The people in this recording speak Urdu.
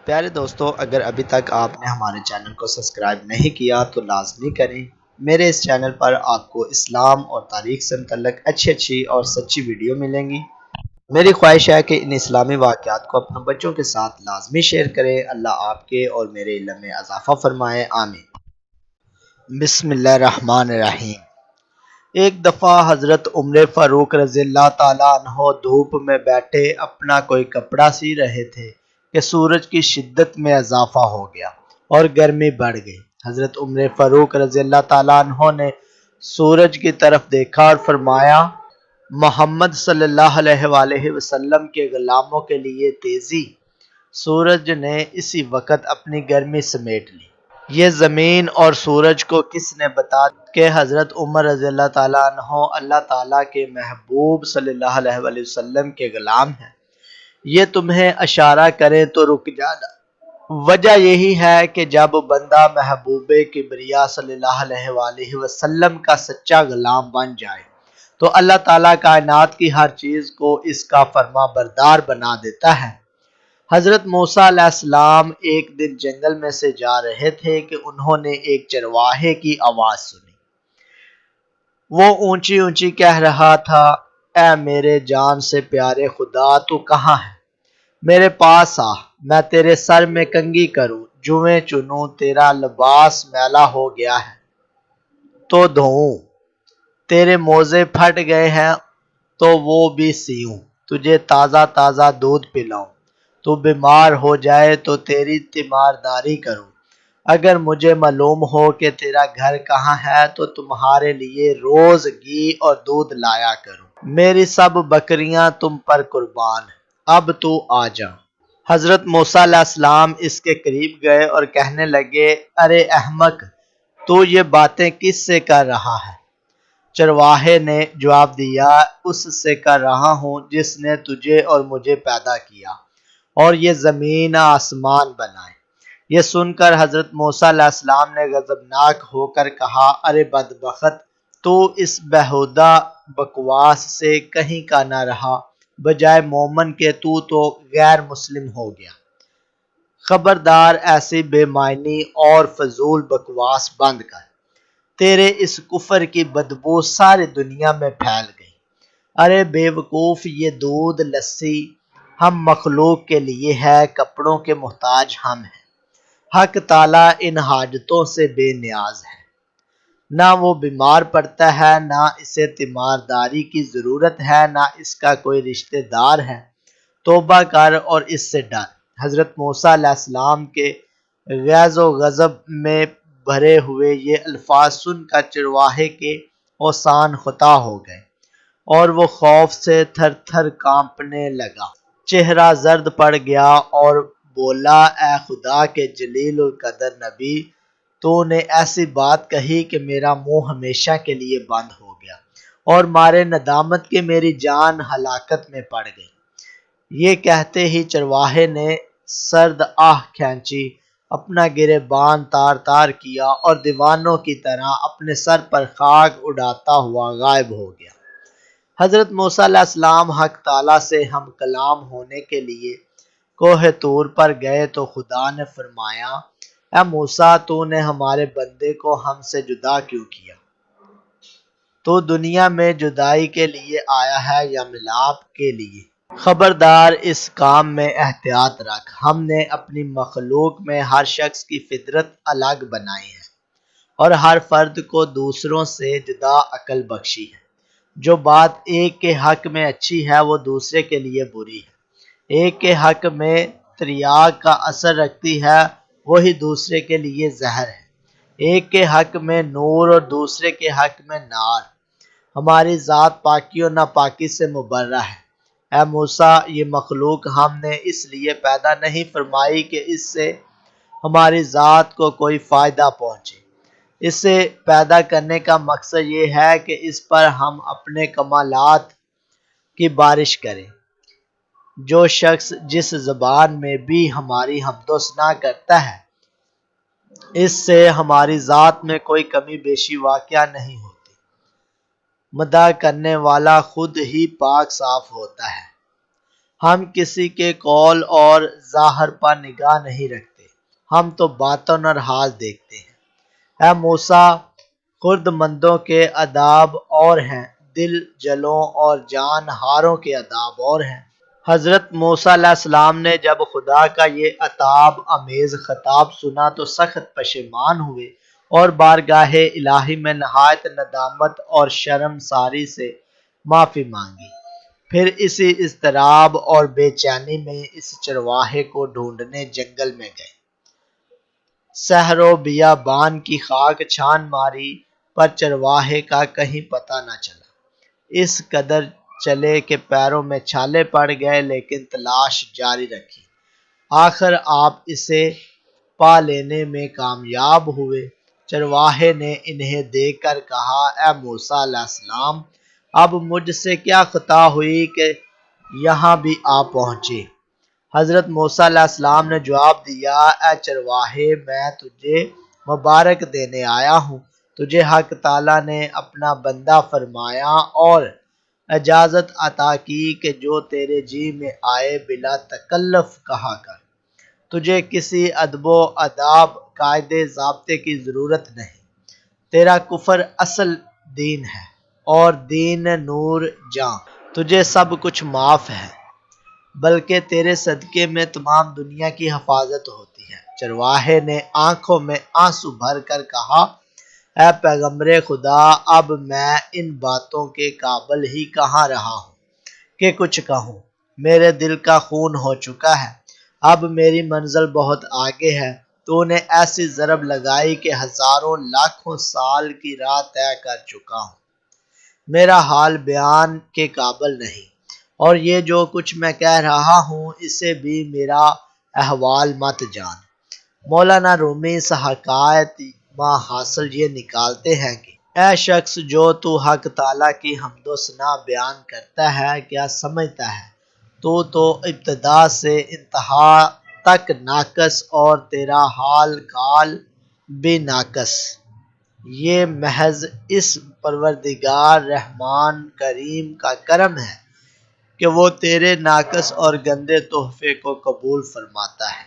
پیارے دوستو، اگر ابھی تک آپ نے ہمارے چینل کو سبسکرائب نہیں کیا تو لازمی کریں۔ میرے اس چینل پر آپ کو اسلام اور تاریخ سے متعلق اچھی اور سچی ویڈیو ملیں گی۔ میری خواہش ہے کہ ان اسلامی واقعات کو اپنے بچوں کے ساتھ لازمی شیئر کریں۔ اللہ آپ کے اور میرے علم میں اضافہ فرمائے، آمین۔ بسم اللہ الرحمن الرحیم۔ ایک دفعہ حضرت عمر فاروق رضی اللہ تعالیٰ عنہ دھوپ میں بیٹھے اپنا کوئی کپڑا سی رہے تھے کہ سورج کی شدت میں اضافہ ہو گیا اور گرمی بڑھ گئی۔ حضرت عمر فاروق رضی اللہ تعالیٰ عنہ نے سورج کی طرف دیکھا اور فرمایا، محمد صلی اللہ علیہ وآلہ وسلم کے غلاموں کے لیے تیزی۔ سورج نے اسی وقت اپنی گرمی سمیٹ لی۔ یہ زمین اور سورج کو کس نے بتا کہ حضرت عمر رضی اللہ تعالیٰ عنہ اللہ تعالیٰ کے محبوب صلی اللہ علیہ وآلہ وسلم کے غلام ہیں؟ یہ تمہیں اشارہ کریں تو رک جانا۔ وجہ یہی ہے کہ جب بندہ محبوب کبریا صلی اللہ علیہ وآلہ وسلم کا سچا غلام بن جائے تو اللہ تعالیٰ کائنات کی ہر چیز کو اس کا فرما بردار بنا دیتا ہے۔ حضرت موسیٰ علیہ السلام ایک دن جنگل میں سے جا رہے تھے کہ انہوں نے ایک چرواہے کی آواز سنی۔ وہ اونچی اونچی کہہ رہا تھا، اے میرے جان سے پیارے خدا، تو کہاں ہے؟ میرے پاس آ، میں تیرے سر میں کنگھی کروں، جویں چنوں، تیرا لباس میلا ہو گیا ہے تو دھوؤں، تیرے موزے پھٹ گئے ہیں تو وہ بھی سیوں، تجھے تازہ تازہ دودھ پلاؤں، تو بیمار ہو جائے تو تیری تیمارداری کروں۔ اگر مجھے معلوم ہو کہ تیرا گھر کہاں ہے تو تمہارے لیے روز گھی اور دودھ لایا کروں۔ میری سب بکریاں تم پر قربان ہیں، اب تو آ جا۔ حضرت موسیٰ علیہ السلام اس کے قریب گئے اور کہنے لگے، ارے احمق، تو یہ باتیں کس سے کر رہا ہے؟ چرواہے نے جواب دیا، اس سے کر رہا ہوں جس نے تجھے اور مجھے پیدا کیا اور یہ زمین آسمان بنائے۔ یہ سن کر حضرت موسیٰ علیہ السلام نے غضبناک ہو کر کہا، ارے بدبخت، تو اس بیہودہ بکواس سے کہیں کا نہ رہا، بجائے مومن کے تو غیر مسلم ہو گیا۔ خبردار، ایسی بے معنی اور فضول بکواس بند کر، تیرے اس کفر کی بدبو ساری دنیا میں پھیل گئی۔ ارے بے وقوف، یہ دودھ لسی ہم مخلوق کے لیے ہے، کپڑوں کے محتاج ہم ہیں۔ حق تعالیٰ ان حاجتوں سے بے نیاز ہے، نہ وہ بیمار پڑتا ہے، نہ اسے تیمارداری کی ضرورت ہے، نہ اس کا کوئی رشتہ دار ہے۔ توبہ کر اور اس سے ڈر۔ حضرت موسیٰ علیہ السلام کے غیظ و غضب میں بھرے ہوئے یہ الفاظ سن کر چرواہے کے اوسان خطا ہو گئے اور وہ خوف سے تھر تھر کانپنے لگا، چہرہ زرد پڑ گیا اور بولا، اے خدا کے جلیل القدر نبی، تو نے ایسی بات کہی کہ میرا منہ ہمیشہ کے لیے بند ہو گیا اور مارے ندامت کے میری جان ہلاکت میں پڑ گئی۔ یہ کہتے ہی چرواہے نے سرد آہ کھینچی، اپنا گریبان تار تار کیا اور دیوانوں کی طرح اپنے سر پر خاک اڑاتا ہوا غائب ہو گیا۔ حضرت موسیٰ علیہ السلام حق تعالیٰ سے ہم کلام ہونے کے لیے کوہ طور پر گئے تو خدا نے فرمایا، اے موسیٰ، تو نے ہمارے بندے کو ہم سے جدا کیوں کیا؟ تو دنیا میں جدائی کے لیے آیا ہے یا ملاپ کے لیے؟ خبردار، اس کام میں احتیاط رکھ۔ ہم نے اپنی مخلوق میں ہر شخص کی فطرت الگ بنائی ہے اور ہر فرد کو دوسروں سے جدا عقل بخشی ہے۔ جو بات ایک کے حق میں اچھی ہے وہ دوسرے کے لیے بری ہے۔ ایک کے حق میں تریاق کا اثر رکھتی ہے، وہی دوسرے کے لیے زہر ہے۔ ایک کے حق میں نور اور دوسرے کے حق میں نار۔ ہماری ذات پاکی و ناپاکی سے مبرہ ہے۔ اے موسیٰ، یہ مخلوق ہم نے اس لیے پیدا نہیں فرمائی کہ اس سے ہماری ذات کو کوئی فائدہ پہنچے۔ اسے پیدا کرنے کا مقصد یہ ہے کہ اس پر ہم اپنے کمالات کی بارش کریں۔ جو شخص جس زبان میں بھی ہماری حمد و ثنا کرتا ہے، اس سے ہماری ذات میں کوئی کمی بیشی واقع نہیں ہوتی۔ مدح کرنے والا خود ہی پاک صاف ہوتا ہے۔ ہم کسی کے قول اور ظاہر پر نگاہ نہیں رکھتے، ہم تو باطن اور حال دیکھتے ہیں۔ اے موسیٰ، خرد مندوں کے آداب اور ہیں، دل جلوں اور جان ہاروں کے آداب اور ہیں۔ حضرت موسیٰ علیہ السلام نے جب خدا کا یہ عتاب آمیز خطاب سنا تو سخت پشیمان ہوئے اور بارگاہ الہی میں نہایت ندامت اور شرمساری سے معافی مانگی۔ پھر اسی اضطراب اور بے چینی میں اس چرواہے کو ڈھونڈنے جنگل میں گئے۔ صحر و بیابان کی خاک چھان ماری پر چرواہے کا کہیں پتہ نہ چلا۔ اس قدر چلے کہ پیروں میں چھالے پڑ گئے، لیکن تلاش جاری رکھی۔ آخر آپ اسے پا لینے میں کامیاب ہوئے۔ چرواہے نے انہیں دیکھ کر کہا، اے موسیٰ علیہ السلام، اب مجھ سے کیا خطا ہوئی کہ یہاں بھی آ پہنچے؟ حضرت موسیٰ علیہ السلام نے جواب دیا، اے چرواہے، میں تجھے مبارک دینے آیا ہوں۔ تجھے حق تعالیٰ نے اپنا بندہ فرمایا اور اجازت عطا کی کہ جو تیرے جی میں آئے بلا تکلف کہا کر۔ تجھے کسی ادب و آداب، قاعدے ضابطے کی ضرورت نہیں۔ تیرا کفر اصل دین ہے اور دین نور جاں۔ تجھے سب کچھ معاف ہے، بلکہ تیرے صدقے میں تمام دنیا کی حفاظت ہوتی ہے۔ چرواہے نے آنکھوں میں آنسو بھر کر کہا، اے پیغمبر خدا، اب میں ان باتوں کے قابل ہی کہاں رہا ہوں کہ کچھ کہوں۔ میرے دل کا خون ہو چکا ہے، اب میری منزل بہت آگے ہے۔ تو نے ایسی ضرب لگائی کہ ہزاروں لاکھوں سال کی راہ طے کر چکا ہوں۔ میرا حال بیان کے قابل نہیں، اور یہ جو کچھ میں کہہ رہا ہوں اسے بھی میرا احوال مت جان۔ مولانا رومی اس حکایت ماں حاصل یہ نکالتے ہیں کہ اے شخص، جو تو حق تعالیٰ کی حمد و ثنا بیان کرتا ہے، کیا سمجھتا ہے تو ابتدا سے انتہا تک ناقص اور تیرا حال کال بھی ناقص۔ یہ محض اس پروردگار رحمان کریم کا کرم ہے کہ وہ تیرے ناقص اور گندے تحفے کو قبول فرماتا ہے۔